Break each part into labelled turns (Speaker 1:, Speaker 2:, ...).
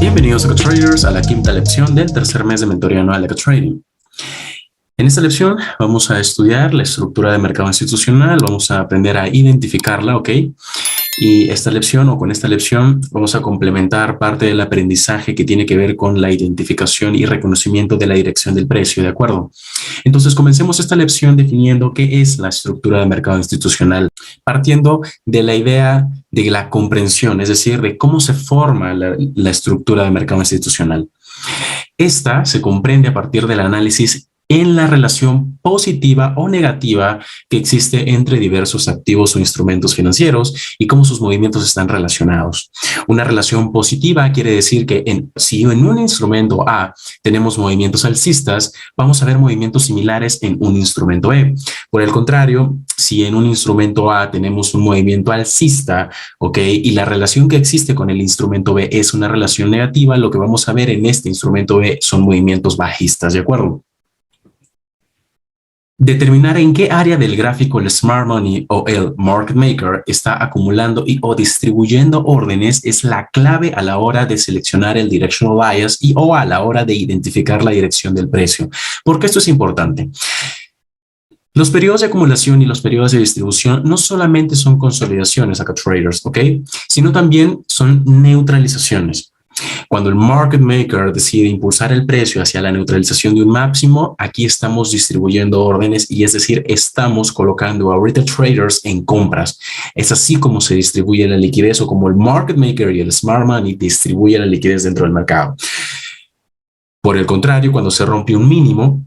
Speaker 1: Bienvenidos a Traders a la quinta lección del tercer mes de mentoría anual de Trading. En esta lección vamos a estudiar la estructura de mercado institucional, vamos a aprender a identificarla, ¿ok? Y esta lección o con esta lección vamos a complementar parte del aprendizaje que tiene que ver con la identificación y reconocimiento de la dirección del precio, ¿de acuerdo? Entonces comencemos esta lección definiendo qué es la estructura de mercado institucional, partiendo de la idea de la comprensión, es decir, de cómo se forma la estructura de mercado institucional. Esta se comprende a partir del análisis en la relación positiva o negativa que existe entre diversos activos o instrumentos financieros y cómo sus movimientos están relacionados. Una relación positiva quiere decir que si en un instrumento A tenemos movimientos alcistas, vamos a ver movimientos similares en un instrumento B. Por el contrario, si en un instrumento A tenemos un movimiento alcista, ¿ok? Y la relación que existe con el instrumento B es una relación negativa, lo que vamos a ver en este instrumento B son movimientos bajistas, ¿de acuerdo? Determinar en qué área del gráfico el Smart Money o el Market Maker está acumulando o distribuyendo órdenes es la clave a la hora de seleccionar el Directional Bias o a la hora de identificar la dirección del precio. ¿Por qué esto es importante? Los periodos de acumulación y los periodos de distribución no solamente son consolidaciones acá traders, ¿ok? Sino también son neutralizaciones. Cuando el market maker decide impulsar el precio hacia la neutralización de un máximo, aquí estamos distribuyendo órdenes y es decir, estamos colocando a retail traders en compras. Es así como se distribuye la liquidez o como el market maker y el smart money distribuye la liquidez dentro del mercado. Por el contrario, cuando se rompe un mínimo,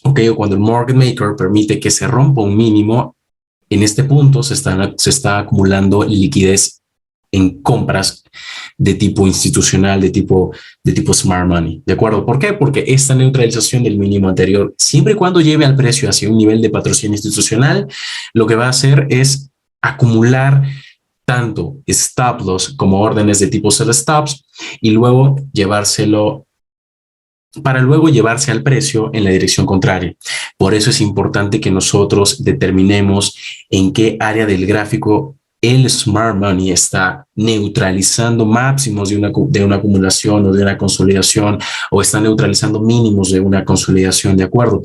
Speaker 1: o cuando el market maker permite que se rompa un mínimo, en este punto se está acumulando liquidez en compras de tipo institucional, de tipo smart money, ¿de acuerdo? ¿Por qué? Porque esta neutralización del mínimo anterior, siempre y cuando lleve al precio hacia un nivel de patrocinio institucional, lo que va a hacer es acumular tanto stop loss como órdenes de tipo sell stops y luego para luego llevarse al precio en la dirección contraria. Por eso es importante que nosotros determinemos en qué área del gráfico el smart money está neutralizando máximos de una acumulación o de una consolidación o está neutralizando mínimos de una consolidación, ¿de acuerdo?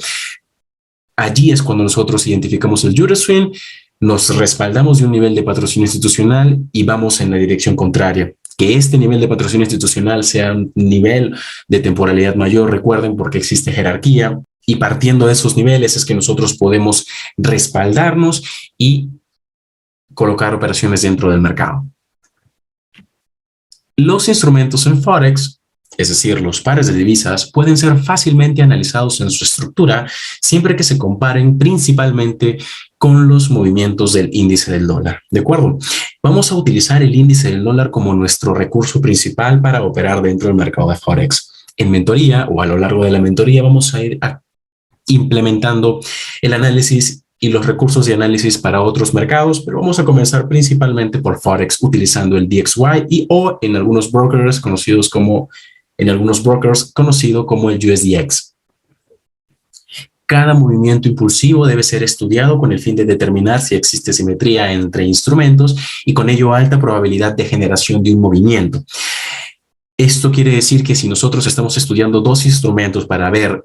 Speaker 1: Allí es cuando nosotros identificamos el Euro Swing, nos respaldamos de un nivel de patrocinio institucional y vamos en la dirección contraria. Que este nivel de patrocinio institucional sea un nivel de temporalidad mayor, recuerden, porque existe jerarquía, y partiendo de esos niveles es que nosotros podemos respaldarnos y colocar operaciones dentro del mercado. Los instrumentos en Forex, es decir, los pares de divisas, pueden ser fácilmente analizados en su estructura siempre que se comparen principalmente con los movimientos del índice del dólar. ¿De acuerdo? Vamos a utilizar el índice del dólar como nuestro recurso principal para operar dentro del mercado de Forex. En mentoría o a lo largo de la mentoría vamos a ir implementando el análisis y los recursos de análisis para otros mercados, pero vamos a comenzar principalmente por Forex utilizando el DXY o en algunos brokers conocido como el USDX. Cada movimiento impulsivo debe ser estudiado con el fin de determinar si existe simetría entre instrumentos y con ello alta probabilidad de generación de un movimiento. Esto quiere decir que si nosotros estamos estudiando dos instrumentos para ver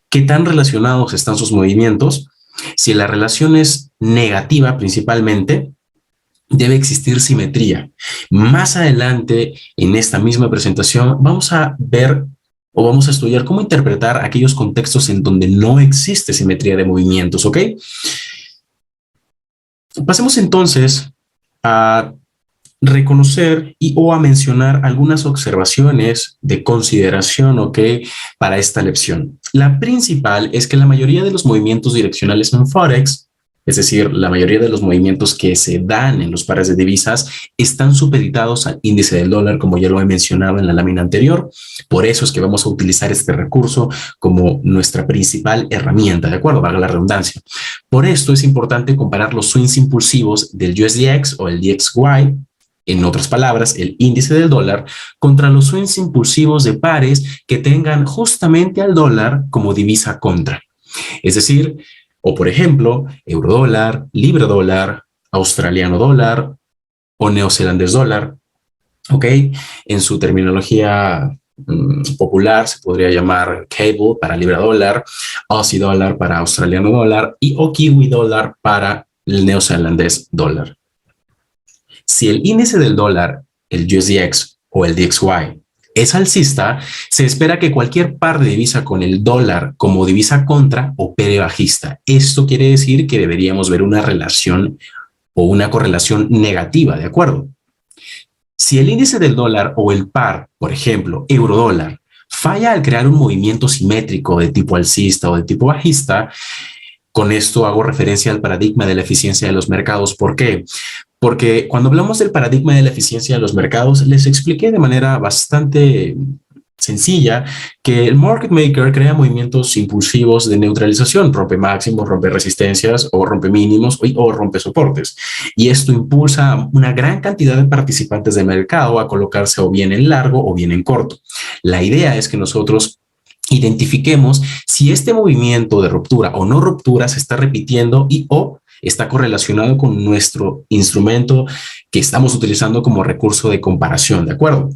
Speaker 1: qué tan relacionados están sus movimientos, si la relación es negativa principalmente, debe existir simetría. Más adelante, en esta misma presentación, vamos a ver o vamos a estudiar cómo interpretar aquellos contextos en donde no existe simetría de movimientos, ¿ok? Pasemos entonces a reconocer o a mencionar algunas observaciones de consideración, ¿ok? Para esta lección. La principal es que la mayoría de los movimientos direccionales en Forex, es decir, la mayoría de los movimientos que se dan en los pares de divisas están supeditados al índice del dólar, como ya lo he mencionado en la lámina anterior. Por eso es que vamos a utilizar este recurso como nuestra principal herramienta, ¿de acuerdo? Valga la redundancia. Por esto es importante comparar los swings impulsivos del USDX o el DXY, en otras palabras, el índice del dólar, contra los swings impulsivos de pares que tengan justamente al dólar como divisa contra. Es decir, o por ejemplo, eurodólar, libra dólar, australiano dólar o neozelandés dólar. ¿ok? En su terminología popular se podría llamar cable para libra dólar, Aussie dólar para australiano dólar y o kiwi dólar para el neozelandés dólar. Si el índice del dólar, el USDX o el DXY, es alcista, se espera que cualquier par de divisa con el dólar como divisa contra opere bajista. Esto quiere decir que deberíamos ver una relación o una correlación negativa, ¿de acuerdo? Si el índice del dólar o el par, por ejemplo, euro-dólar, falla al crear un movimiento simétrico de tipo alcista o de tipo bajista, con esto hago referencia al paradigma de la eficiencia de los mercados. ¿Por qué? Porque cuando hablamos del paradigma de la eficiencia de los mercados, les expliqué de manera bastante sencilla que el market maker crea movimientos impulsivos de neutralización, rompe máximos, rompe resistencias o rompe mínimos o rompe soportes. Y esto impulsa a una gran cantidad de participantes del mercado a colocarse o bien en largo o bien en corto. La idea es que nosotros identifiquemos si este movimiento de ruptura o no ruptura se está repitiendo y o está correlacionado con nuestro instrumento que estamos utilizando como recurso de comparación, ¿de acuerdo?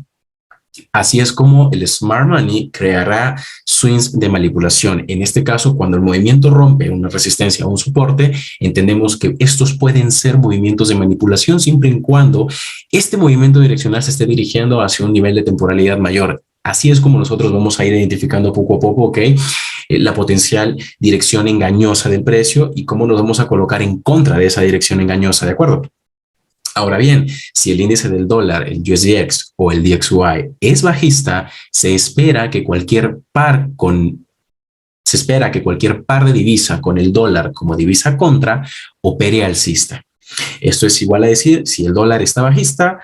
Speaker 1: Así es como el Smart Money creará swings de manipulación. En este caso, cuando el movimiento rompe una resistencia o un soporte, entendemos que estos pueden ser movimientos de manipulación siempre y cuando este movimiento direccional se esté dirigiendo hacia un nivel de temporalidad mayor. Así es como nosotros vamos a ir identificando poco a poco, ¿ok? La potencial dirección engañosa del precio y cómo nos vamos a colocar en contra de esa dirección engañosa, ¿de acuerdo? Ahora bien, si el índice del dólar, el USDX o el DXY es bajista, se espera que cualquier par de divisa con el dólar como divisa contra opere alcista. Esto es igual a decir, si el dólar está bajista,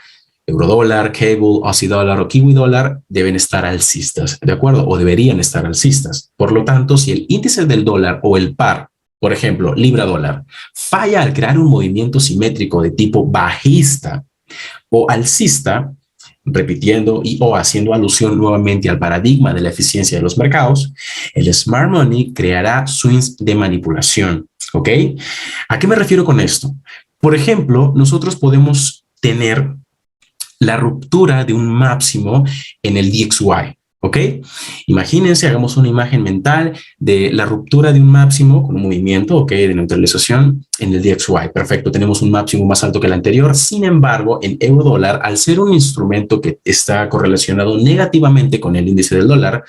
Speaker 1: eurodólar, cable, Aussie dólar o kiwi dólar deben estar alcistas, ¿de acuerdo? O deberían estar alcistas. Por lo tanto, si el índice del dólar o el par, por ejemplo, libra dólar, falla al crear un movimiento simétrico de tipo bajista o alcista, repitiendo y o haciendo alusión nuevamente al paradigma de la eficiencia de los mercados, el Smart Money creará swings de manipulación, ¿ok? ¿A qué me refiero con esto? Por ejemplo, nosotros podemos tener la ruptura de un máximo en el DXY, ¿ok? Imagínense, hagamos una imagen mental de la ruptura de un máximo con un movimiento, ¿ok? De neutralización en el DXY. Perfecto, tenemos un máximo más alto que el anterior. Sin embargo, en euro dólar, al ser un instrumento que está correlacionado negativamente con el índice del dólar,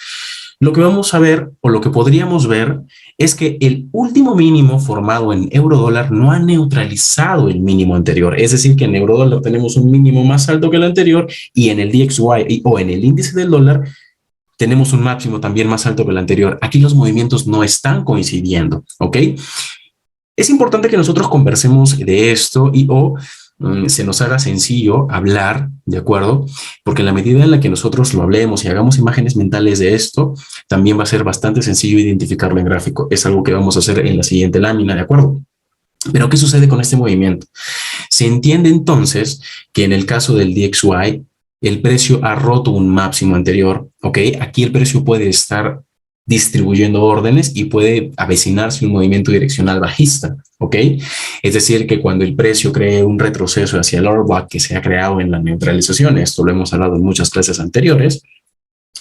Speaker 1: lo que vamos a ver o lo que podríamos ver es que el último mínimo formado en euro dólar no ha neutralizado el mínimo anterior. Es decir, que en euro dólar tenemos un mínimo más alto que el anterior y en el DXY o en el índice del dólar tenemos un máximo también más alto que el anterior. Aquí los movimientos no están coincidiendo, ¿ok? Es importante que nosotros conversemos de esto y o se nos haga sencillo hablar, ¿de acuerdo? Porque en la medida en la que nosotros lo hablemos y hagamos imágenes mentales de esto, también va a ser bastante sencillo identificarlo en gráfico. Es algo que vamos a hacer en la siguiente lámina, ¿de acuerdo? Pero ¿qué sucede con este movimiento? Se entiende entonces que en el caso del DXY, el precio ha roto un máximo anterior, ¿ok? Aquí el precio puede estar distribuyendo órdenes y puede avecinarse un movimiento direccional bajista, ¿ok? Es decir, que cuando el precio cree un retroceso hacia el order block que se ha creado en la neutralización, esto lo hemos hablado en muchas clases anteriores,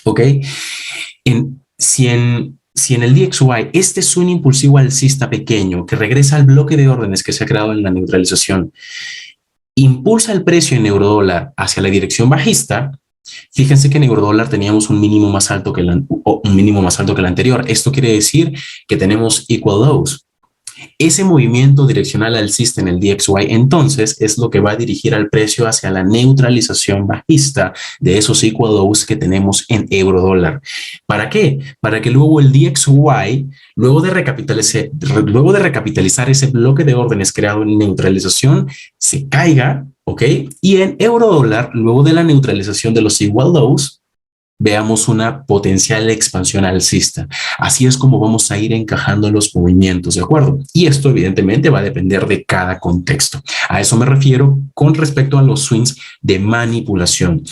Speaker 1: ¿ok? Si en el DXY este es un impulsivo alcista pequeño que regresa al bloque de órdenes que se ha creado en la neutralización, impulsa el precio en eurodólar hacia la dirección bajista. Fíjense que en eurodólar teníamos un mínimo más alto que el anterior. Esto quiere decir que tenemos equal lows. Ese movimiento direccional alcista en el DXY entonces es lo que va a dirigir al precio hacia la neutralización bajista de esos equal lows que tenemos en eurodólar. ¿Para qué? Para que luego el DXY, luego de recapitalizar ese bloque de órdenes creado en neutralización, se caiga, ¿ok? Y en eurodólar, luego de la neutralización de los equal lows, veamos una potencial expansión alcista. Así es como vamos a ir encajando los movimientos, ¿de acuerdo? Y esto evidentemente va a depender de cada contexto. A eso me refiero con respecto a los swings de manipulación.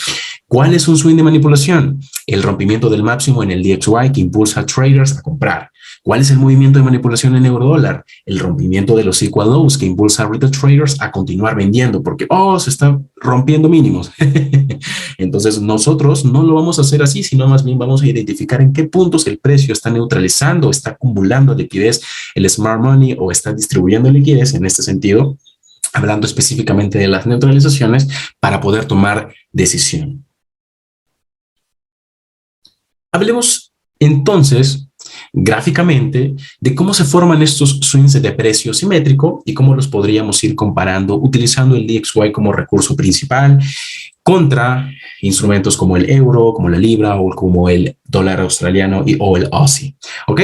Speaker 1: ¿Cuál es un swing de manipulación? El rompimiento del máximo en el DXY que impulsa a traders a comprar. ¿Cuál es el movimiento de manipulación en euro dólar? El rompimiento de los equal lows que impulsa a retail traders a continuar vendiendo porque, se está rompiendo mínimos. Entonces nosotros no lo vamos a hacer así, sino más bien vamos a identificar en qué puntos el precio está neutralizando, está acumulando liquidez, el smart money o está distribuyendo liquidez en este sentido, hablando específicamente de las neutralizaciones para poder tomar decisión. Hablemos entonces gráficamente de cómo se forman estos swings de precio simétrico y cómo los podríamos ir comparando utilizando el DXY como recurso principal contra instrumentos como el euro, como la libra o como el dólar australiano o el Aussie. ¿Ok?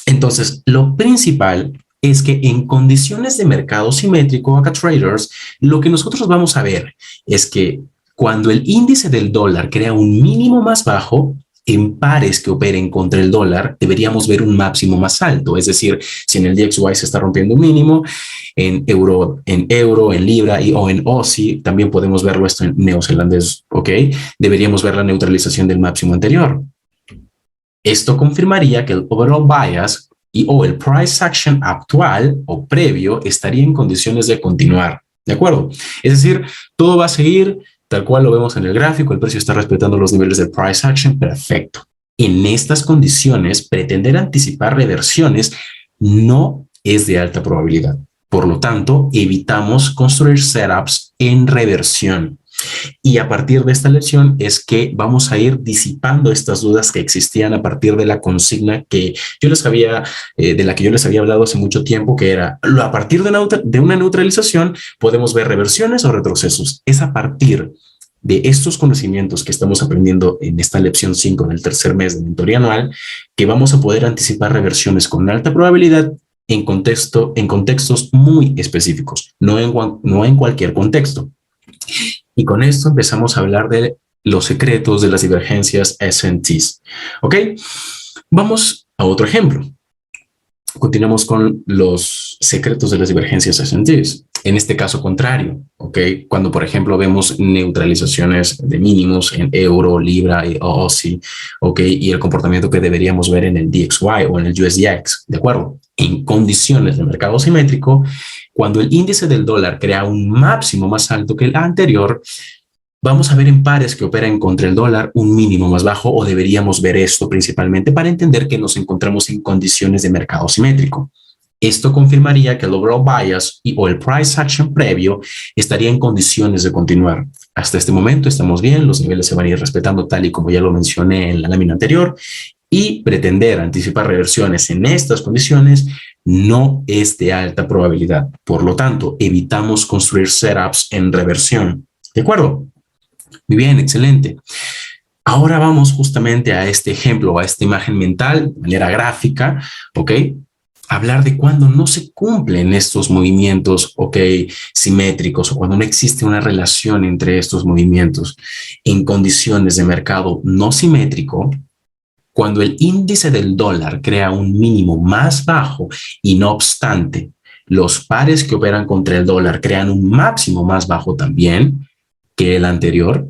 Speaker 1: Entonces, lo principal es que en condiciones de mercado simétrico, acá traders, lo que nosotros vamos a ver es que cuando el índice del dólar crea un mínimo más bajo, en pares que operen contra el dólar, deberíamos ver un máximo más alto. Es decir, si en el DXY se está rompiendo un mínimo, en euro, en libra o en Aussie, también podemos verlo esto en neozelandés, ¿ok? Deberíamos ver la neutralización del máximo anterior. Esto confirmaría que el overall bias o el price action actual o previo estaría en condiciones de continuar, ¿de acuerdo? Es decir, todo va a seguir tal cual lo vemos en el gráfico, el precio está respetando los niveles de price action, perfecto. En estas condiciones, pretender anticipar reversiones no es de alta probabilidad. Por lo tanto, evitamos construir setups en reversión. Y a partir de esta lección es que vamos a ir disipando estas dudas que existían a partir de la consigna que yo les había, de la que yo les había hablado hace mucho tiempo, que era a partir de una neutralización podemos ver reversiones o retrocesos. Es a partir de estos conocimientos que estamos aprendiendo en esta lección 5 del tercer mes de mentoría anual que vamos a poder anticipar reversiones con alta probabilidad en contextos muy específicos, no en cualquier contexto. Y con esto empezamos a hablar de los secretos de las divergencias S&Ts. ¿Ok? Vamos a otro ejemplo. Continuamos con los secretos de las divergencias S&Ts. En este caso contrario, ¿ok? Cuando, por ejemplo, vemos neutralizaciones de mínimos en euro, libra y Aussie, ¿ok? Y el comportamiento que deberíamos ver en el DXY o en el USDX, ¿de acuerdo? En condiciones de mercado simétrico, cuando el índice del dólar crea un máximo más alto que el anterior, vamos a ver en pares que operan contra el dólar un mínimo más bajo o deberíamos ver esto principalmente para entender que nos encontramos en condiciones de mercado simétrico. Esto confirmaría que el overall bias o el price action previo estaría en condiciones de continuar. Hasta este momento estamos bien, los niveles se van a ir respetando tal y como ya lo mencioné en la lámina anterior y pretender anticipar reversiones en estas condiciones no es de alta probabilidad. Por lo tanto, evitamos construir setups en reversión. ¿De acuerdo? Muy bien, excelente. Ahora vamos justamente a este ejemplo, a esta imagen mental de manera gráfica, ¿ok? Hablar de cuando no se cumplen estos movimientos, ¿ok? Simétricos o cuando no existe una relación entre estos movimientos en condiciones de mercado no simétrico. Cuando el índice del dólar crea un mínimo más bajo y no obstante, los pares que operan contra el dólar crean un máximo más bajo también que el anterior,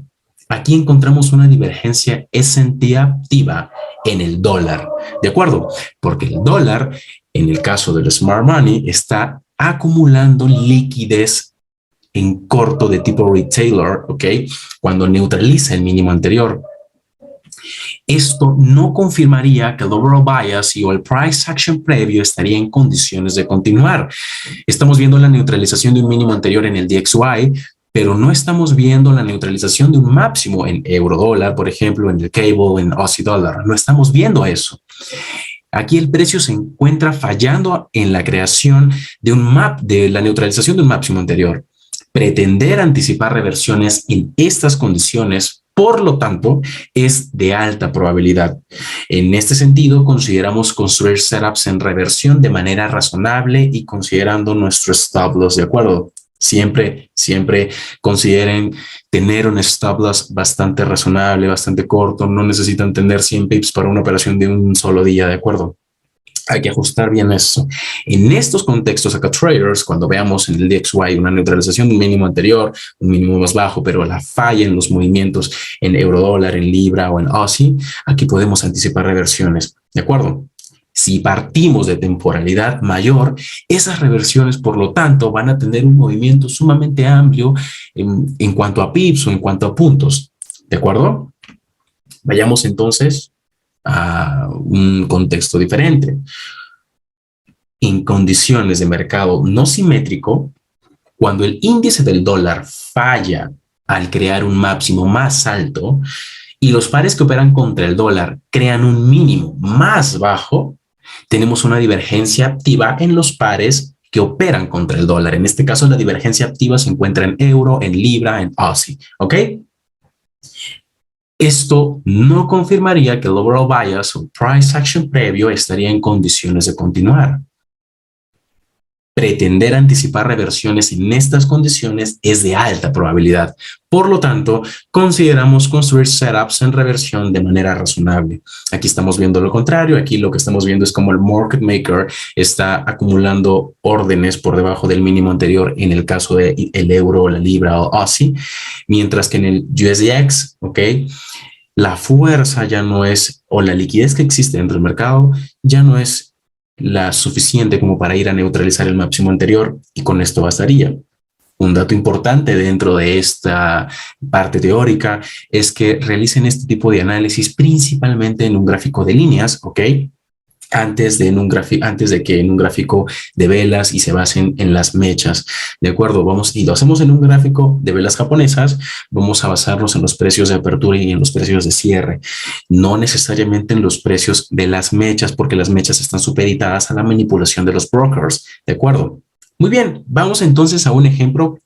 Speaker 1: aquí encontramos una divergencia S&T activa en el dólar, ¿de acuerdo? Porque el dólar, en el caso del smart money, está acumulando liquidez en corto de tipo retailer, ¿ok? Cuando neutraliza el mínimo anterior. Esto no confirmaría que el overall bias o el price action previo estaría en condiciones de continuar. Estamos viendo la neutralización de un mínimo anterior en el DXY, pero no estamos viendo la neutralización de un máximo en euro dólar, por ejemplo, en el cable, en Aussie dólar. No estamos viendo eso. Aquí el precio se encuentra fallando en la creación de la neutralización de un máximo anterior. Pretender anticipar reversiones en estas condiciones, por lo tanto, es de alta probabilidad. En este sentido, consideramos construir setups en reversión de manera razonable y considerando nuestros stop loss, ¿de acuerdo? Siempre consideren tener un stop loss bastante razonable, bastante corto. No necesitan tener 100 pips para una operación de un solo día, ¿de acuerdo? Hay que ajustar bien eso. En estos contextos acá traders, cuando veamos en el DXY una neutralización de un mínimo anterior, un mínimo más bajo, pero la falla en los movimientos en euro dólar, en libra o en Aussie, aquí podemos anticipar reversiones, ¿de acuerdo? Si partimos de temporalidad mayor, esas reversiones, por lo tanto, van a tener un movimiento sumamente amplio en cuanto a pips o en cuanto a puntos. ¿De acuerdo? Vayamos entonces a un contexto diferente. En condiciones de mercado no simétrico, cuando el índice del dólar falla al crear un máximo más alto y los pares que operan contra el dólar crean un mínimo más bajo, tenemos una divergencia activa en los pares que operan contra el dólar. En este caso, la divergencia activa se encuentra en euro, en libra, en Aussie. ¿Ok? Esto no confirmaría que el overall bias o price action previo estaría en condiciones de continuar. Pretender anticipar reversiones en estas condiciones es de alta probabilidad. Por lo tanto, consideramos construir setups en reversión de manera razonable. Aquí estamos viendo lo contrario. Aquí lo que estamos viendo es como el market maker está acumulando órdenes por debajo del mínimo anterior en el caso del euro, la libra o Aussie, mientras que en el USDX, ¿ok? La fuerza ya no es, o la liquidez que existe dentro del mercado ya no es la suficiente como para ir a neutralizar el máximo anterior, y con esto bastaría. Un dato importante dentro de esta parte teórica es que realicen este tipo de análisis principalmente en un gráfico de líneas, ¿ok? Antes de que en un gráfico de velas y se basen en las mechas, ¿de acuerdo? Y lo hacemos en un gráfico de velas japonesas, vamos a basarnos en los precios de apertura y en los precios de cierre, no necesariamente en los precios de las mechas, porque las mechas están supeditadas a la manipulación de los brokers, ¿de acuerdo? Muy bien, vamos entonces a un ejemplo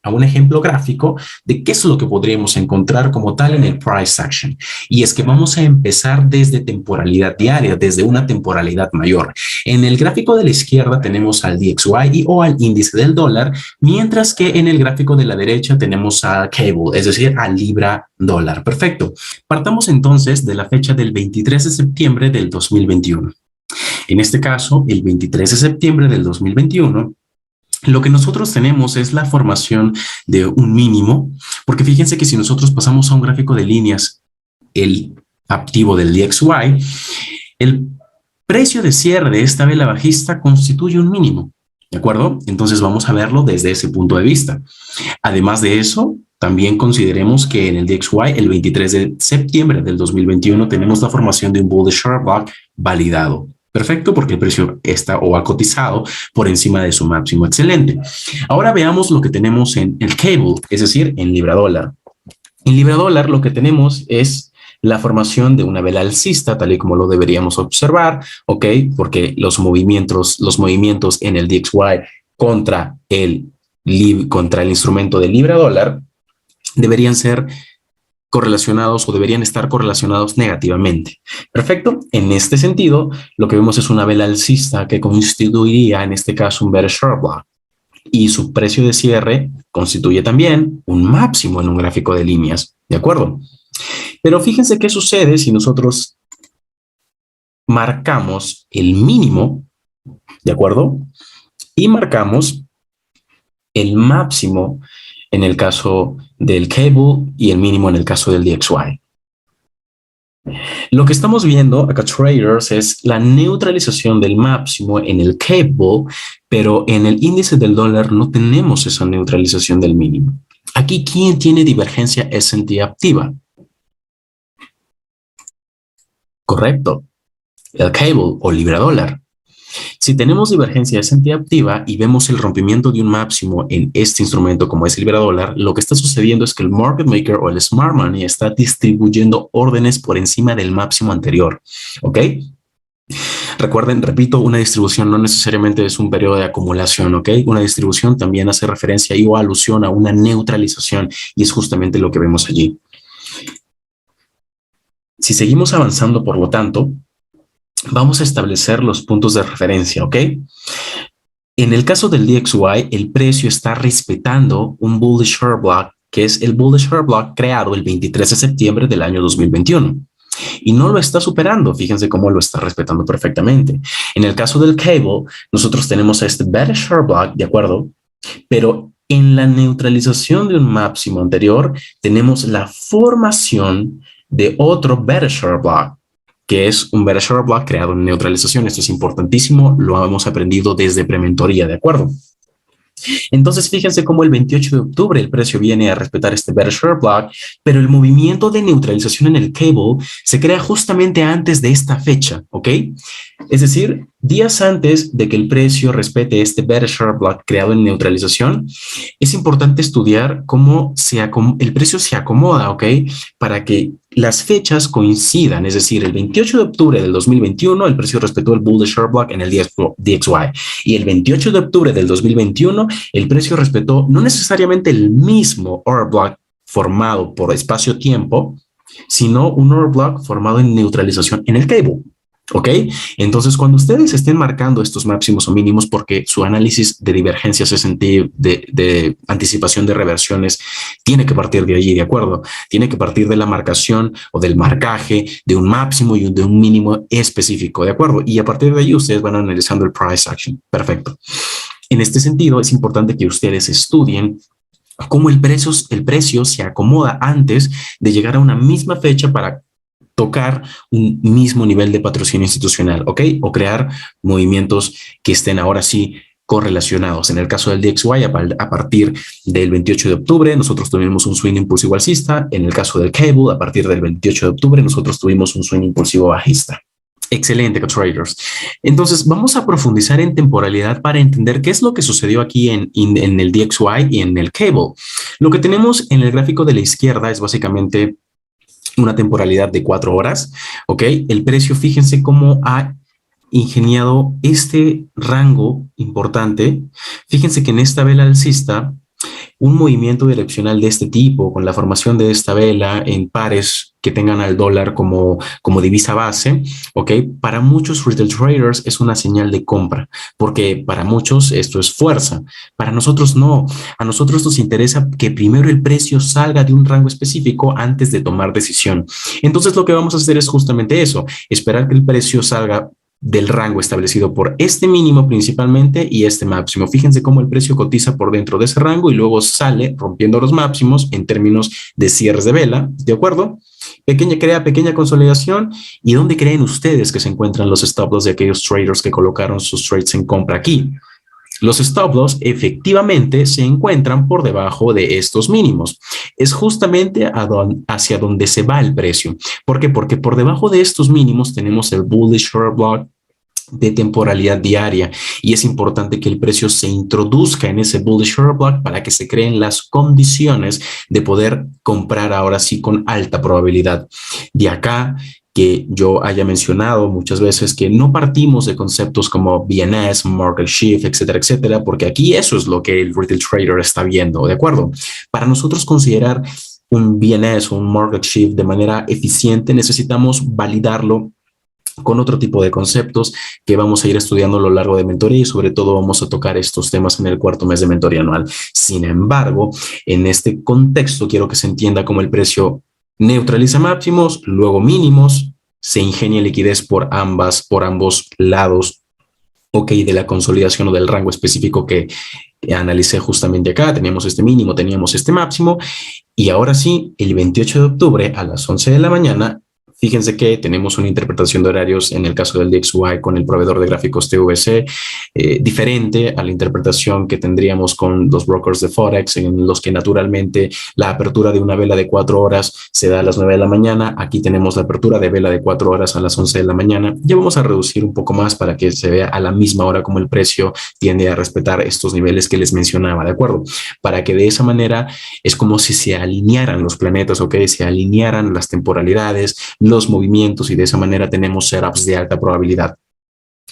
Speaker 1: gráfico de qué es lo que podríamos encontrar como tal en el price action. Y es que vamos a empezar desde temporalidad diaria, desde una temporalidad mayor. En el gráfico de la izquierda tenemos al DXY o al índice del dólar, mientras que en el gráfico de la derecha tenemos al cable, es decir, al libra dólar. Perfecto. Partamos entonces de la fecha del 23 de septiembre del 2021. En este caso, el 23 de septiembre del 2021, lo que nosotros tenemos es la formación de un mínimo, porque fíjense que si nosotros pasamos a un gráfico de líneas, el activo del DXY, el precio de cierre de esta vela bajista constituye un mínimo, ¿de acuerdo? Entonces vamos a verlo desde ese punto de vista. Además de eso, también consideremos que en el DXY, el 23 de septiembre del 2021, tenemos la formación de un bullish short block validado. Perfecto, porque el precio está o ha cotizado por encima de su máximo. Excelente. Ahora veamos lo que tenemos en el cable, es decir, en libra dólar. En libra dólar lo que tenemos es la formación de una vela alcista, tal y como lo deberíamos observar, ¿ok? Porque los movimientos en el DXY contra el instrumento de libra dólar deberían ser correlacionados o deberían estar correlacionados negativamente. Perfecto. En este sentido, lo que vemos es una vela alcista que constituiría en este caso un bearish short block, y su precio de cierre constituye también un máximo en un gráfico de líneas. ¿De acuerdo? Pero fíjense qué sucede si nosotros marcamos el mínimo, ¿de acuerdo? Y marcamos el máximo en el caso del cable y el mínimo en el caso del DXY. Lo que estamos viendo acá, traders, es la neutralización del máximo en el cable, pero en el índice del dólar no tenemos esa neutralización del mínimo. Aquí, ¿quién tiene divergencia S&P activa? Correcto, el cable o libra dólar. Si tenemos divergencia S&P activa y vemos el rompimiento de un máximo en este instrumento como es el libra dólar, lo que está sucediendo es que el market maker o el smart money está distribuyendo órdenes por encima del máximo anterior. ¿Ok? Recuerden, repito, una distribución no necesariamente es un periodo de acumulación, ¿ok? Una distribución también hace referencia y o alusión a una neutralización, y es justamente lo que vemos allí. Si seguimos avanzando, por lo tanto, vamos a establecer los puntos de referencia, ¿ok? En el caso del DXY, el precio está respetando un bullish short block, que es el bullish short block creado el 23 de septiembre del año 2021. Y no lo está superando. Fíjense cómo lo está respetando perfectamente. En el caso del cable, nosotros tenemos este bearish short block, ¿de acuerdo? Pero en la neutralización de un máximo anterior, tenemos la formación de otro bearish short block. que es un bearish order block creado en neutralización. Esto es importantísimo, lo hemos aprendido desde prementoría, ¿de acuerdo? Entonces, fíjense cómo el 28 de octubre el precio viene a respetar este bearish order block, pero el movimiento de neutralización en el cable se crea justamente antes de esta fecha, ¿ok? Es decir, días antes de que el precio respete este bearish order block creado en neutralización, es importante estudiar cómo el precio se acomoda, ¿ok? Para que las fechas coincidan, es decir, el 28 de octubre del 2021 el precio respetó el bullish order block en el DXY y el 28 de octubre del 2021 el precio respetó no necesariamente el mismo order block formado por espacio-tiempo, sino un order block formado en neutralización en el cable. ¿Ok? Entonces, cuando ustedes estén marcando estos máximos o mínimos, porque su análisis de divergencias S&P, de anticipación de reversiones, tiene que partir de allí, ¿de acuerdo? Tiene que partir de la marcación o del marcaje de un máximo y de un mínimo específico, ¿de acuerdo? Y a partir de allí ustedes van analizando el price action. Perfecto. En este sentido, es importante que ustedes estudien cómo el precio se acomoda antes de llegar a una misma fecha para tocar un mismo nivel de patrocinio institucional, ¿ok? O crear movimientos que estén ahora sí correlacionados. En el caso del DXY, a partir del 28 de octubre, nosotros tuvimos un swing impulsivo alcista. En el caso del cable, a partir del 28 de octubre, nosotros tuvimos un swing impulsivo bajista. Excelente, traders. Entonces, vamos a profundizar en temporalidad para entender qué es lo que sucedió aquí en el DXY y en el cable. Lo que tenemos en el gráfico de la izquierda es básicamente una temporalidad de 4 horas, ¿ok? El precio, fíjense cómo ha ingeniado este rango importante. Fíjense que en esta vela alcista, un movimiento direccional de este tipo, con la formación de esta vela en pares que tengan al dólar como divisa base, ¿ok? Para muchos retail traders es una señal de compra, porque para muchos esto es fuerza. Para nosotros no. A nosotros nos interesa que primero el precio salga de un rango específico antes de tomar decisión. Entonces lo que vamos a hacer es justamente eso, esperar que el precio salga del rango establecido por este mínimo principalmente y este máximo. Fíjense cómo el precio cotiza por dentro de ese rango y luego sale rompiendo los máximos en términos de cierres de vela, ¿de acuerdo? Crea pequeña consolidación. ¿Y dónde creen ustedes que se encuentran los stop loss de aquellos traders que colocaron sus trades en compra aquí? Los stop loss efectivamente se encuentran por debajo de estos mínimos. Es justamente hacia donde se va el precio. ¿Por qué? Porque por debajo de estos mínimos tenemos el bullish order block de temporalidad diaria y es importante que el precio se introduzca en ese bullish order block para que se creen las condiciones de poder comprar ahora sí con alta probabilidad. De acá que yo haya mencionado muchas veces que no partimos de conceptos como BNS, Market Shift, etcétera, etcétera, porque aquí eso es lo que el retail trader está viendo, ¿de acuerdo? Para nosotros considerar un BNS o un Market Shift de manera eficiente, necesitamos validarlo con otro tipo de conceptos que vamos a ir estudiando a lo largo de mentoría y sobre todo vamos a tocar estos temas en el cuarto mes de mentoría anual. Sin embargo, en este contexto quiero que se entienda cómo el precio neutraliza máximos, luego mínimos, se ingenia liquidez por ambos lados, ok, de la consolidación o del rango específico que analicé justamente acá. Teníamos este mínimo, teníamos este máximo y ahora sí, el 28 de octubre a las 11 de la mañana, fíjense que tenemos una interpretación de horarios en el caso del DXY con el proveedor de gráficos TVC diferente a la interpretación que tendríamos con los brokers de Forex, en los que naturalmente la apertura de una vela de 4 horas se da a las 9 de la mañana. Aquí tenemos la apertura de vela de 4 horas a las 11 de la mañana. Ya vamos a reducir un poco más para que se vea a la misma hora como el precio tiende a respetar estos niveles que les mencionaba, ¿de acuerdo? Para que de esa manera es como si se alinearan los planetas, ¿ok? Se alinearan las temporalidades, los movimientos y de esa manera tenemos setups de alta probabilidad.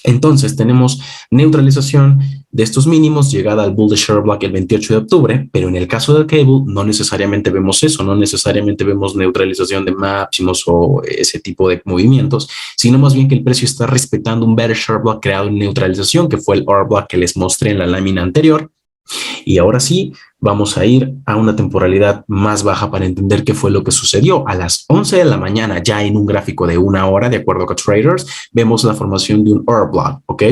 Speaker 1: Entonces tenemos neutralización de estos mínimos, llegada al bullish order block el 28 de octubre, pero en el caso del cable no necesariamente vemos eso, no necesariamente vemos neutralización de máximos o ese tipo de movimientos, sino más bien que el precio está respetando un bearish order block creado en neutralización, que fue el order block que les mostré en la lámina anterior. Y ahora sí, vamos a ir a una temporalidad más baja para entender qué fue lo que sucedió. A las 11 de la mañana, ya en un gráfico de 1 hora, de acuerdo con traders, vemos la formación de un order block, ¿ok?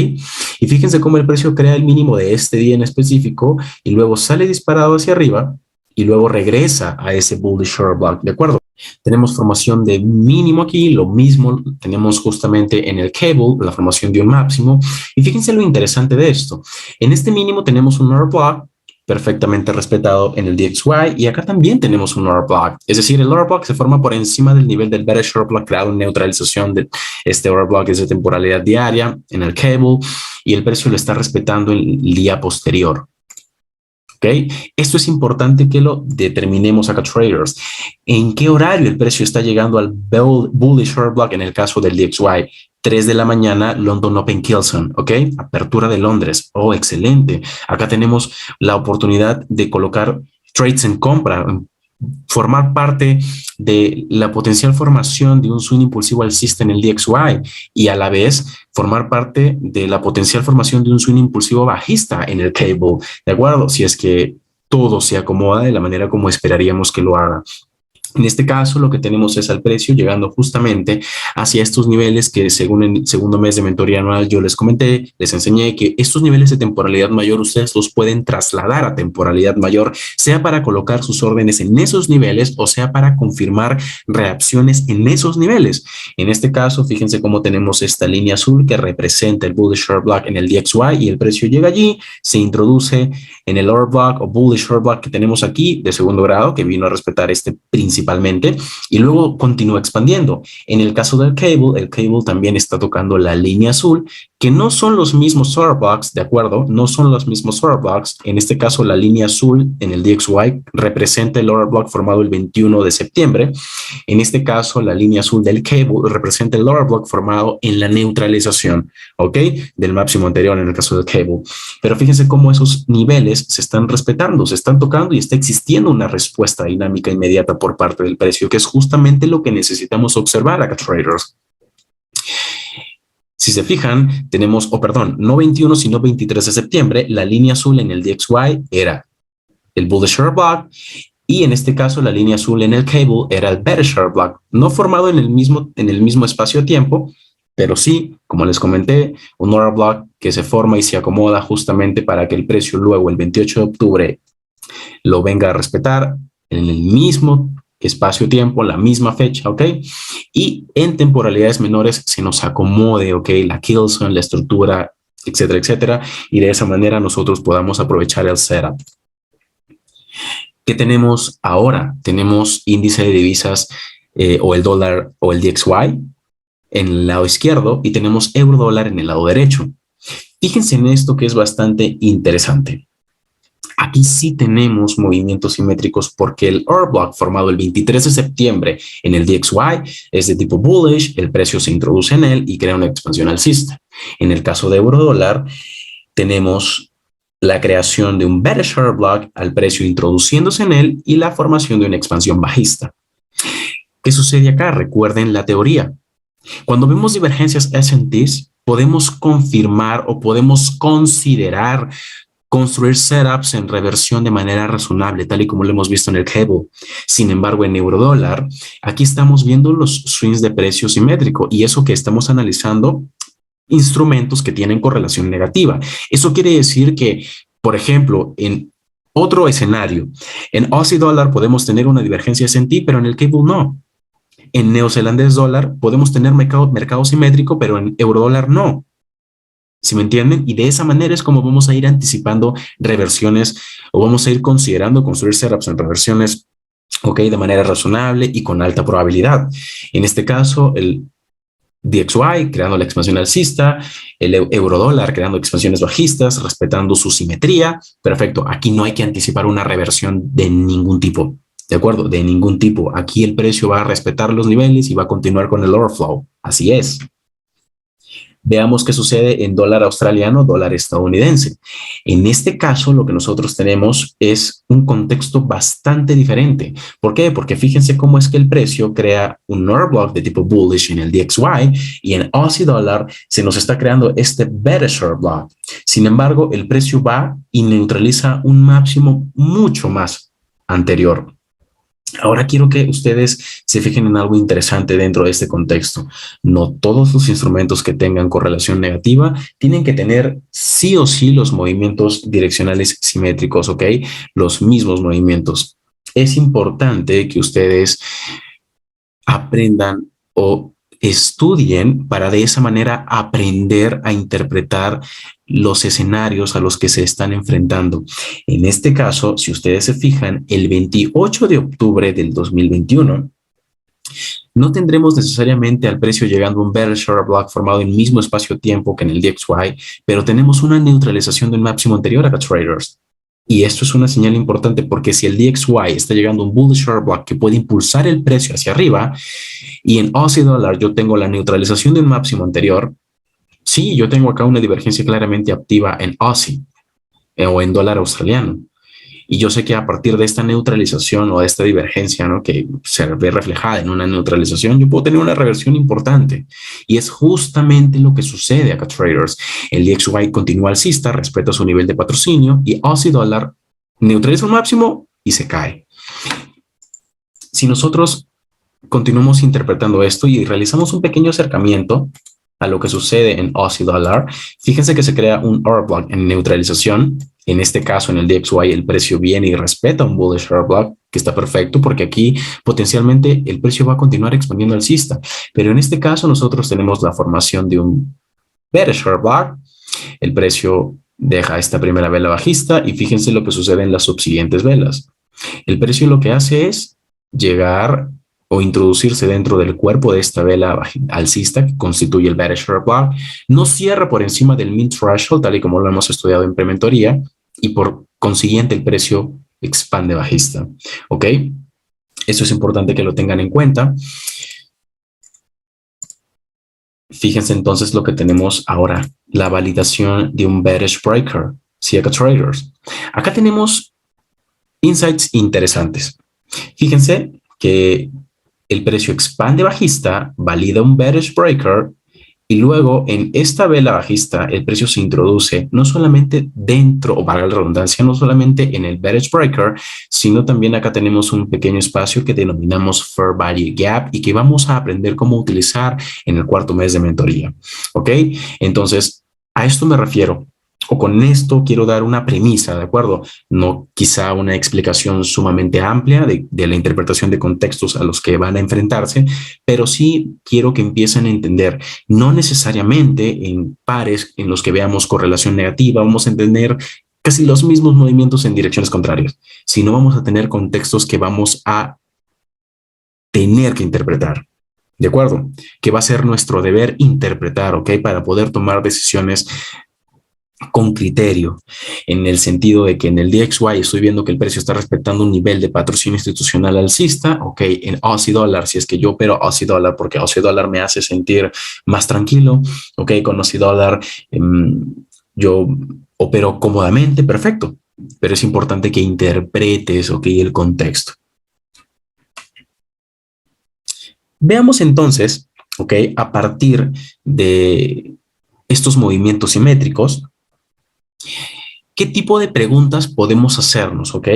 Speaker 1: Y fíjense cómo el precio crea el mínimo de este día en específico y luego sale disparado hacia arriba y luego regresa a ese bullish order block, ¿de acuerdo? Tenemos formación de mínimo aquí, lo mismo tenemos justamente en el cable, la formación de un máximo. Y fíjense lo interesante de esto. En este mínimo tenemos un order block perfectamente respetado en el DXY y acá también tenemos un order block. Es decir, el order block se forma por encima del nivel del bearish order block creado en neutralización de este order block es de temporalidad diaria en el cable y el precio lo está respetando en el día posterior. ¿Okay? Esto es importante que lo determinemos acá, traders. ¿En qué horario el precio está llegando al bullish order block en el caso del DXY? 3 de la mañana, London Open Kilson, ¿ok? Apertura de Londres. Oh, excelente. Acá tenemos la oportunidad de colocar trades en compra, formar parte de la potencial formación de un swing impulsivo alcista en el DXY y a la vez formar parte de la potencial formación de un swing impulsivo bajista en el cable, ¿de acuerdo? Si es que todo se acomoda de la manera como esperaríamos que lo haga. En este caso, lo que tenemos es al precio llegando justamente hacia estos niveles que según el segundo mes de mentoría anual yo les comenté, les enseñé que estos niveles de temporalidad mayor ustedes los pueden trasladar a temporalidad mayor, sea para colocar sus órdenes en esos niveles o sea para confirmar reacciones en esos niveles. En este caso, fíjense cómo tenemos esta línea azul que representa el bullish order block en el DXY y el precio llega allí, se introduce en el order block o bullish order block que tenemos aquí de segundo grado que vino a respetar este principalmente y luego continúa expandiendo. En el caso del cable, el cable también está tocando la línea azul, que no son los mismos order blocks, ¿de acuerdo? No son los mismos order blocks. En este caso, la línea azul en el DXY representa el order block formado el 21 de septiembre. En este caso, la línea azul del cable representa el order block formado en la neutralización, ¿ok? Del máximo anterior en el caso del cable. Pero fíjense cómo esos niveles se están respetando, se están tocando y está existiendo una respuesta dinámica inmediata por parte del precio, que es justamente lo que necesitamos observar acá, traders. Si se fijan, tenemos, no 21, sino 23 de septiembre, la línea azul en el DXY era el bullish order block y en este caso la línea azul en el cable era el bearish order block, no formado en el mismo espacio-tiempo, pero sí, como les comenté, un order block que se forma y se acomoda justamente para que el precio luego el 28 de octubre lo venga a respetar en el mismo espacio-tiempo, la misma fecha, ¿ok? Y en temporalidades menores se nos acomode, ¿ok? La Kilson, la estructura, etcétera, etcétera, y de esa manera nosotros podamos aprovechar el setup. ¿Qué tenemos ahora? Tenemos índice de divisas o el dólar o el DXY en el lado izquierdo y tenemos euro dólar en el lado derecho. Fíjense en esto que es bastante interesante. Aquí sí tenemos movimientos simétricos porque el order block formado el 23 de septiembre en el DXY es de tipo bullish, el precio se introduce en él y crea una expansión alcista. En el caso de euro dólar tenemos la creación de un bearish order block al precio introduciéndose en él y la formación de una expansión bajista. ¿Qué sucede acá? Recuerden la teoría. Cuando vemos divergencias S&Ps, podemos confirmar o podemos considerar construir setups en reversión de manera razonable, tal y como lo hemos visto en el cable. Sin embargo, en eurodólar, aquí estamos viendo los swings de precio simétrico y eso que estamos analizando instrumentos que tienen correlación negativa. Eso quiere decir que, por ejemplo, en otro escenario, en Aussie dólar podemos tener una divergencia S&P, pero en el cable no. En neozelandés dólar podemos tener mercado simétrico, pero en eurodólar no. ¿Sí me entienden? Y de esa manera es como vamos a ir anticipando reversiones o vamos a ir considerando construir setups en reversiones, ok, de manera razonable y con alta probabilidad. En este caso, el DXY creando la expansión alcista, el eurodólar creando expansiones bajistas, respetando su simetría. Perfecto, aquí no hay que anticipar una reversión de ningún tipo. ¿De acuerdo? De ningún tipo. Aquí el precio va a respetar los niveles y va a continuar con el overflow. Así es. Veamos qué sucede en dólar australiano, dólar estadounidense. En este caso, lo que nosotros tenemos es un contexto bastante diferente. ¿Por qué? Porque fíjense cómo es que el precio crea un order block de tipo bullish en el DXY y en Aussie dólar se nos está creando este bearish order block. Sin embargo, el precio va y neutraliza un máximo mucho más anterior. Ahora quiero que ustedes se fijen en algo interesante dentro de este contexto. No todos los instrumentos que tengan correlación negativa tienen que tener sí o sí los movimientos direccionales simétricos, ¿ok? Los mismos movimientos. Es importante que ustedes aprendan o estudien para de esa manera aprender a interpretar los escenarios a los que se están enfrentando. En este caso, si ustedes se fijan, el 28 de octubre del 2021, no tendremos necesariamente al precio llegando a un bearish order block formado en el mismo espacio-tiempo que en el DXY, pero tenemos una neutralización del máximo anterior a traders. Y esto es una señal importante porque si el DXY está llegando a un bullish order block que puede impulsar el precio hacia arriba y en Aussie Dollar yo tengo la neutralización del máximo anterior, sí, yo tengo acá una divergencia claramente activa en Aussie o en dólar australiano. Y yo sé que a partir de esta neutralización o de esta divergencia, ¿no?, que se ve reflejada en una neutralización, yo puedo tener una reversión importante. Y es justamente lo que sucede acá, traders. El DXY continúa alcista, respeta su nivel de patrocinio y Aussie Dollar neutraliza un máximo y se cae. Si nosotros continuamos interpretando esto y realizamos un pequeño acercamiento a lo que sucede en Aussie Dollar, fíjense que se crea un order block en neutralización. En este caso, en el DXY, el precio viene y respeta un bullish order block, que está perfecto porque aquí potencialmente el precio va a continuar expandiendo alcista. Pero en este caso, nosotros tenemos la formación de un bearish order block. El precio deja esta primera vela bajista y fíjense lo que sucede en las subsiguientes velas. El precio lo que hace es llegar o introducirse dentro del cuerpo de esta vela alcista que constituye el bearish order block, no cierra por encima del mean threshold, tal y como lo hemos estudiado en prementoría, y por consiguiente el precio expande bajista. ¿Ok? Eso es importante que lo tengan en cuenta. Fíjense entonces lo que tenemos ahora, la validación de un bearish breaker, ¿sí, acá, traders? Acá tenemos insights interesantes. Fíjense que el precio expande bajista, valida un bearish breaker y luego en esta vela bajista el precio se introduce no solamente dentro, o valga la redundancia, no solamente en el bearish breaker, sino también acá tenemos un pequeño espacio que denominamos Fair Value Gap y que vamos a aprender cómo utilizar en el cuarto mes de mentoría. ¿Ok? Entonces, a esto me refiero. O con esto quiero dar una premisa, ¿de acuerdo? No quizá una explicación sumamente amplia de la interpretación de contextos a los que van a enfrentarse, pero sí quiero que empiecen a entender, no necesariamente en pares en los que veamos correlación negativa, vamos a entender casi los mismos movimientos en direcciones contrarias, sino vamos a tener contextos que vamos a tener que interpretar. ¿De acuerdo? Que va a ser nuestro deber interpretar, ¿ok? Para poder tomar decisiones con criterio, en el sentido de que en el DXY estoy viendo que el precio está respetando un nivel de patrocinio institucional alcista, ok, en Aussie Dollar, si es que yo opero Aussie Dollar porque Aussie Dollar me hace sentir más tranquilo, ok, con Aussie Dollar yo opero cómodamente, perfecto, pero es importante que interpretes, ok, el contexto. Veamos entonces, ok, a partir de estos movimientos simétricos, ¿qué tipo de preguntas podemos hacernos, ok?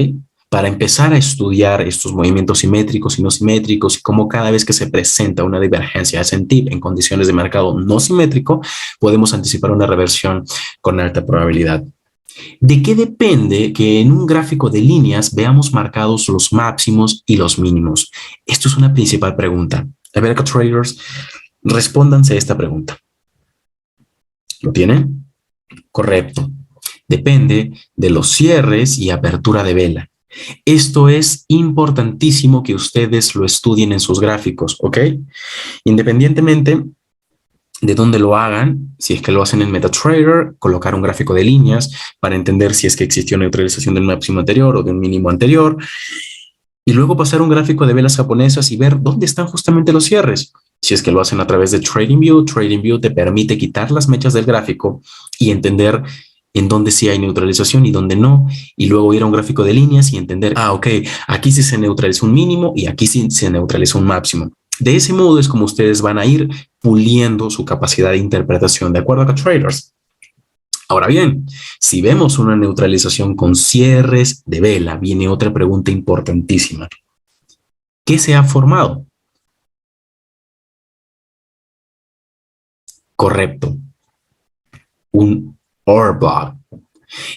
Speaker 1: Para empezar a estudiar estos movimientos simétricos y no simétricos y cómo cada vez que se presenta una divergencia S&P en condiciones de mercado no simétrico, podemos anticipar una reversión con alta probabilidad. ¿De qué depende que en un gráfico de líneas veamos marcados los máximos y los mínimos? Esto es una principal pregunta. A ver, acá, traders, respóndanse esta pregunta. ¿Lo tienen? Correcto. Depende de los cierres y apertura de vela. Esto es importantísimo que ustedes lo estudien en sus gráficos, ¿ok? Independientemente de dónde lo hagan, si es que lo hacen en MetaTrader, colocar un gráfico de líneas para entender si es que existió neutralización del máximo anterior o de un mínimo anterior, y luego pasar un gráfico de velas japonesas y ver dónde están justamente los cierres. Si es que lo hacen a través de TradingView te permite quitar las mechas del gráfico y entender en dónde sí hay neutralización y dónde no, y luego ir a un gráfico de líneas y entender, ok, aquí sí se neutraliza un mínimo y aquí sí se neutraliza un máximo. De ese modo es como ustedes van a ir puliendo su capacidad de interpretación, ¿de acuerdo, acá, traders? Ahora bien, si vemos una neutralización con cierres de vela, viene otra pregunta importantísima. ¿Qué se ha formado? Correcto, un order block.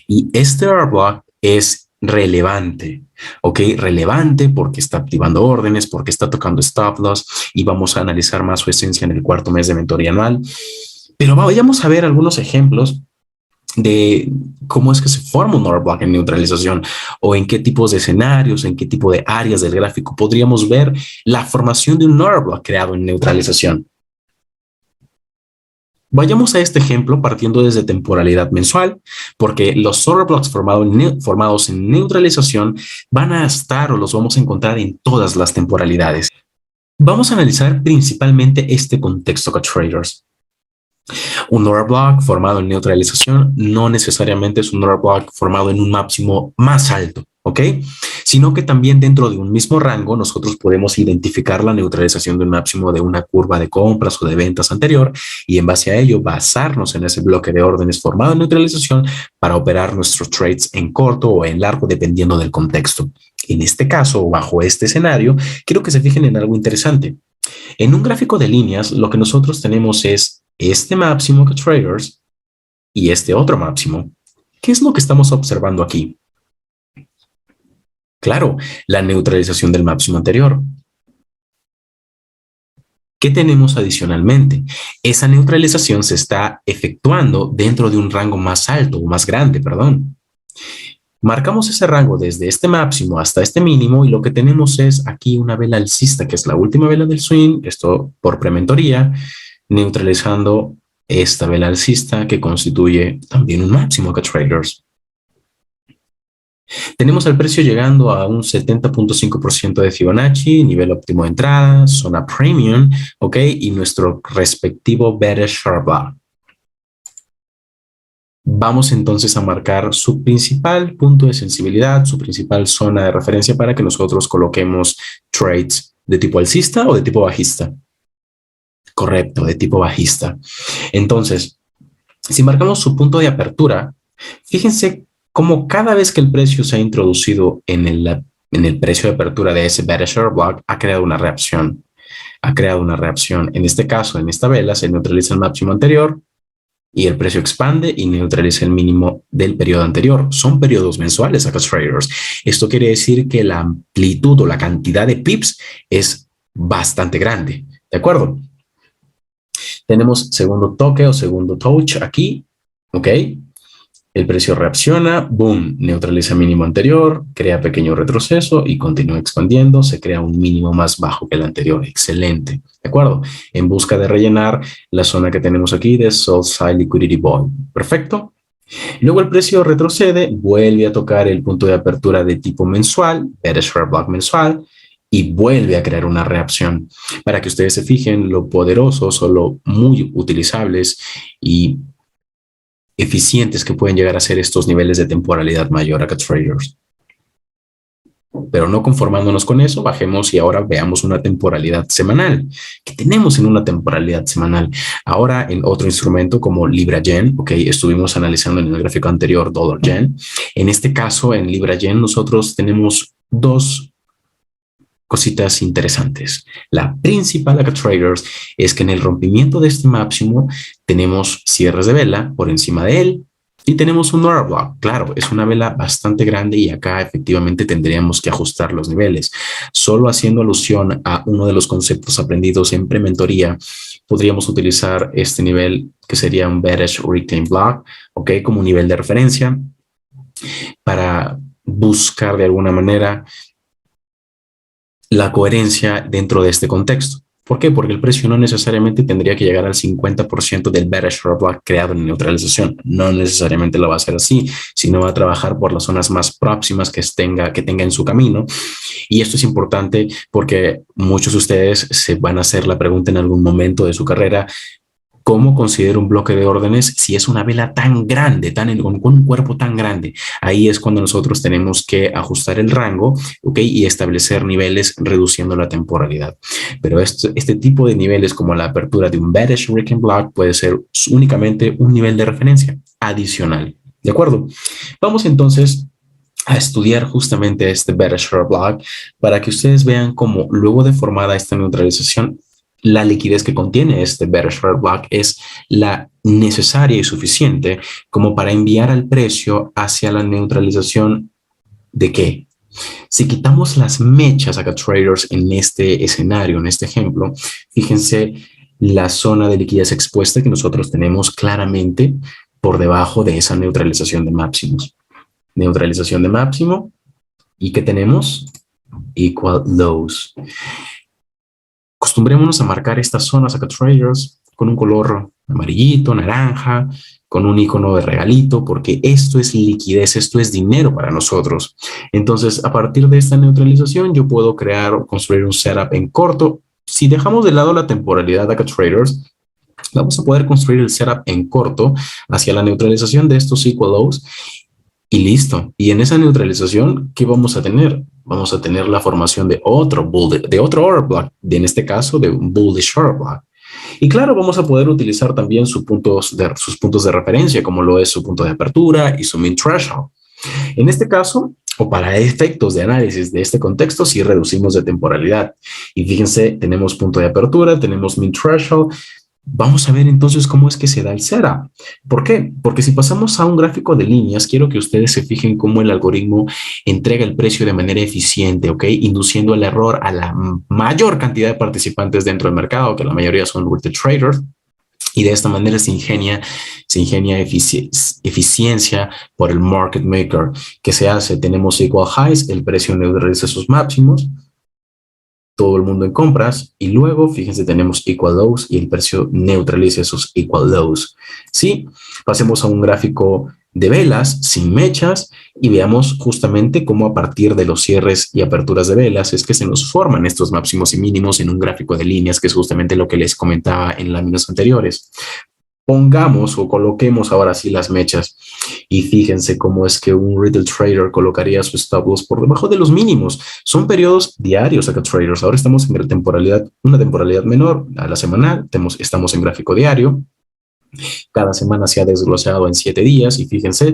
Speaker 1: Y este order block es relevante, ¿ok? Relevante porque está activando órdenes, porque está tocando stop loss y vamos a analizar más su esencia en el cuarto mes de mentoría anual. Pero vayamos a ver algunos ejemplos de cómo es que se forma un order block en neutralización o en qué tipos de escenarios, en qué tipo de áreas del gráfico podríamos ver la formación de un order block creado en neutralización. Vayamos a este ejemplo partiendo desde temporalidad mensual, porque los order blocks formados en neutralización van a estar o los vamos a encontrar en todas las temporalidades. Vamos a analizar principalmente este contexto que traders. Un order block formado en neutralización no necesariamente es un order block formado en un máximo más alto, ¿ok? Sino que también dentro de un mismo rango nosotros podemos identificar la neutralización de un máximo de una curva de compras o de ventas anterior y en base a ello basarnos en ese bloque de órdenes formado en neutralización para operar nuestros trades en corto o en largo dependiendo del contexto. En este caso, bajo este escenario, quiero que se fijen en algo interesante. En un gráfico de líneas, lo que nosotros tenemos es este máximo que traders y este otro máximo. ¿Qué es lo que estamos observando aquí? Claro, la neutralización del máximo anterior. ¿Qué tenemos adicionalmente? Esa neutralización se está efectuando dentro de un rango más alto o más grande, perdón. Marcamos ese rango desde este máximo hasta este mínimo y lo que tenemos es aquí una vela alcista, que es la última vela del swing, esto por prementoría, neutralizando esta vela alcista que constituye también un máximo que traders. Tenemos el precio llegando a un 70.5% de Fibonacci, nivel óptimo de entrada, zona premium, ¿ok? Y nuestro respectivo bearish sharp bar. Vamos entonces a marcar su principal punto de sensibilidad, su principal zona de referencia para que nosotros coloquemos trades de tipo alcista o de tipo bajista. Correcto, de tipo bajista. Entonces, si marcamos su punto de apertura, fíjense cómo cada vez que el precio se ha introducido en el precio de apertura de ese bearish order block, ha creado una reacción. Ha creado una reacción. En este caso, en esta vela, se neutraliza el máximo anterior y el precio expande y neutraliza el mínimo del periodo anterior. Son periodos mensuales acá, traders. Esto quiere decir que la amplitud o la cantidad de pips es bastante grande. ¿De acuerdo? Tenemos segundo toque o segundo touch aquí, ¿ok? El precio reacciona, boom, neutraliza mínimo anterior, crea pequeño retroceso y continúa expandiendo, se crea un mínimo más bajo que el anterior. Excelente, ¿de acuerdo? En busca de rellenar la zona que tenemos aquí de Sold Side Liquidity Ball. Perfecto. Luego el precio retrocede, vuelve a tocar el punto de apertura de tipo mensual, bearish fair block mensual, y vuelve a crear una reacción. Para que ustedes se fijen lo poderosos o lo muy utilizables y eficientes que pueden llegar a ser estos niveles de temporalidad mayor acá, traders. Pero no conformándonos con eso, bajemos y ahora veamos una temporalidad semanal. ¿Qué tenemos en una temporalidad semanal? Ahora en otro instrumento como Libra Yen, ok, estuvimos analizando en el gráfico anterior Dollar Yen. En este caso, en Libra Yen, nosotros tenemos dos cositas interesantes. La principal acá, traders, es que en el rompimiento de este máximo tenemos cierres de vela por encima de él y tenemos un order block. Claro, es una vela bastante grande y acá efectivamente tendríamos que ajustar los niveles. Solo haciendo alusión a uno de los conceptos aprendidos en prementoría, podríamos utilizar este nivel que sería un bearish rectangle block, ok, como un nivel de referencia para buscar de alguna manera la coherencia dentro de este contexto. ¿Por qué? Porque el precio no necesariamente tendría que llegar al 50% del bearish order block creado en neutralización. No necesariamente lo va a hacer así, sino va a trabajar por las zonas más próximas que tenga en su camino. Y esto es importante porque muchos de ustedes se van a hacer la pregunta en algún momento de su carrera: ¿cómo considero un bloque de órdenes si es una vela tan grande, con un cuerpo tan grande? Ahí es cuando nosotros tenemos que ajustar el rango, ¿ok? Y establecer niveles reduciendo la temporalidad. Pero este tipo de niveles, como la apertura de un bearish rectangle block, puede ser únicamente un nivel de referencia adicional. ¿De acuerdo? Vamos entonces a estudiar justamente este bearish order block para que ustedes vean cómo luego de formada esta neutralización, la liquidez que contiene este bearish order block es la necesaria y suficiente como para enviar al precio hacia la neutralización ¿De qué? Si quitamos las mechas acá traders en este escenario, en este ejemplo, fíjense la zona de liquidez expuesta que nosotros tenemos claramente por debajo de esa neutralización de máximos. Neutralización de máximo. ¿Y qué tenemos? Equal lows. Acostumbrémonos a marcar estas zonas acá traders con un color amarillito, naranja, con un icono de regalito, porque esto es liquidez, esto es dinero para nosotros. Entonces, a partir de esta neutralización, yo puedo crear o construir un setup en corto. Si dejamos de lado la temporalidad acá traders, vamos a poder construir el setup en corto hacia la neutralización de estos equal lows y listo. Y en esa neutralización, ¿qué vamos a tener? Vamos a tener la formación de otro de otro order block, en este caso de un bullish order block. Y claro, vamos a poder utilizar también sus puntos de referencia, como lo es su punto de apertura y su min threshold. En este caso, o para efectos de análisis de este contexto, sí reducimos de temporalidad. Y fíjense, tenemos punto de apertura, tenemos min threshold. Vamos a ver entonces cómo es que se da el setup. ¿Por qué? Porque si pasamos a un gráfico de líneas, quiero que ustedes se fijen cómo el algoritmo entrega el precio de manera eficiente, ¿ok? Induciendo el error a la mayor cantidad de participantes dentro del mercado, que la mayoría son retail traders. Y de esta manera se ingenia eficiencia por el market maker. ¿Qué se hace? Tenemos equal highs, el precio neutraliza sus máximos, todo el mundo en compras, y luego, fíjense, tenemos equal lows y el precio neutraliza esos equal lows. Sí, pasemos a un gráfico de velas sin mechas y veamos justamente cómo a partir de los cierres y aperturas de velas es que se nos forman estos máximos y mínimos en un gráfico de líneas, que es justamente lo que les comentaba en láminas anteriores. Pongamos o coloquemos ahora sí las mechas y fíjense cómo es que un retail trader colocaría su stop loss por debajo de los mínimos. Son periodos diarios acá traders. Ahora estamos en una temporalidad menor a la semanal. Estamos en gráfico diario. Cada semana se ha desglosado en 7 días y fíjense,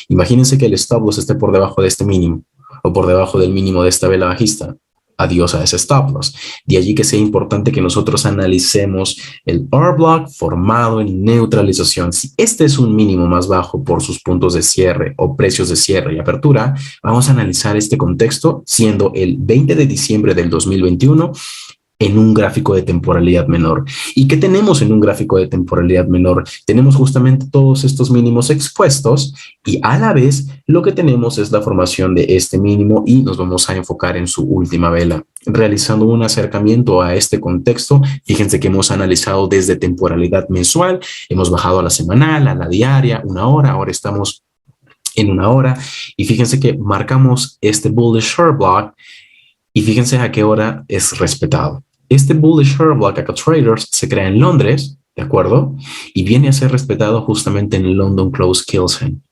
Speaker 1: imagínense que el stop loss esté por debajo de este mínimo o por debajo del mínimo de esta vela bajista. Adiós a ese stop loss. De allí que sea importante que nosotros analicemos el order block formado en neutralización. Si este es un mínimo más bajo por sus puntos de cierre o precios de cierre y apertura, vamos a analizar este contexto siendo el 20 de diciembre del 2021 en un gráfico de temporalidad menor. ¿Y qué tenemos en un gráfico de temporalidad menor? Tenemos justamente todos estos mínimos expuestos y a la vez lo que tenemos es la formación de este mínimo y nos vamos a enfocar en su última vela. Realizando un acercamiento a este contexto, fíjense que hemos analizado desde temporalidad mensual, hemos bajado a la semanal, a la diaria, una hora, ahora estamos en una hora y fíjense que marcamos este bullish short block y fíjense a qué hora es respetado. Este bullish order block acá traders se crea en Londres, ¿de acuerdo? Y viene a ser respetado justamente en el London Close Kilsen,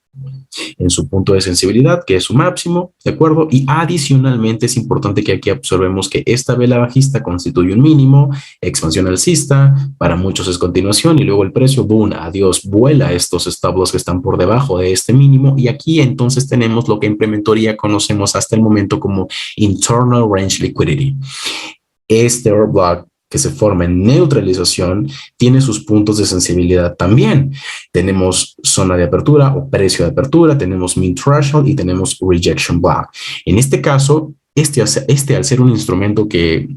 Speaker 1: en su punto de sensibilidad, que es su máximo, ¿de acuerdo? Y adicionalmente es importante que aquí observemos que esta vela bajista constituye un mínimo, expansión alcista, para muchos es continuación, y luego el precio, boom, adiós, vuela estos stop loss que están por debajo de este mínimo, y aquí entonces tenemos lo que en prementoría conocemos hasta el momento como Internal Range Liquidity. Este order block que se forma en neutralización tiene sus puntos de sensibilidad también. Tenemos zona de apertura o precio de apertura, tenemos min threshold y tenemos rejection block. En este caso, al ser un instrumento que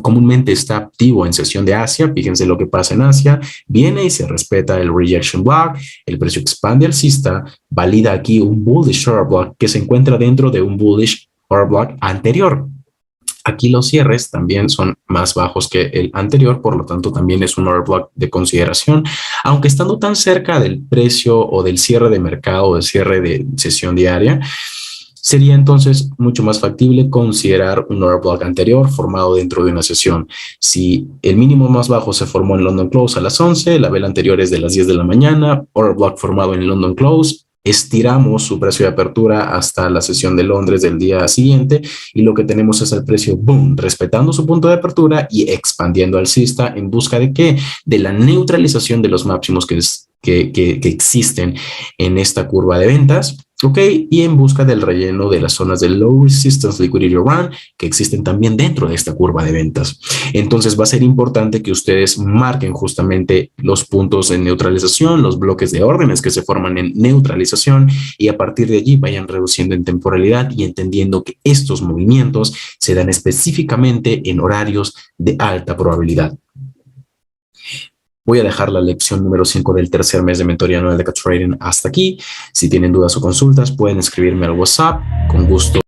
Speaker 1: comúnmente está activo en sesión de Asia, fíjense lo que pasa en Asia, viene y se respeta el rejection block, el precio expande alcista, valida aquí un bullish order block que se encuentra dentro de un bullish order block anterior. Aquí los cierres también son más bajos que el anterior, por lo tanto también es un order block de consideración, aunque estando tan cerca del precio o del cierre de mercado o del cierre de sesión diaria, sería entonces mucho más factible considerar un order block anterior formado dentro de una sesión. Si el mínimo más bajo se formó en London Close a las 11, la vela anterior es de las 10 de la mañana, order block formado en London Close, estiramos su precio de apertura hasta la sesión de Londres del día siguiente y lo que tenemos es el precio, boom, respetando su punto de apertura y expandiendo alcista en busca de ¿qué? De la neutralización de los máximos que existen en esta curva de ventas. Ok, y en busca del relleno de las zonas de low resistance liquidity run que existen también dentro de esta curva de ventas. Entonces va a ser importante que ustedes marquen justamente los puntos en neutralización, los bloques de órdenes que se forman en neutralización y a partir de allí vayan reduciendo en temporalidad y entendiendo que estos movimientos se dan específicamente en horarios de alta probabilidad. Voy a dejar la lección número 5 del tercer mes de mentoría anual de Cat Trading hasta aquí. Si tienen dudas o consultas, pueden escribirme al WhatsApp. Con gusto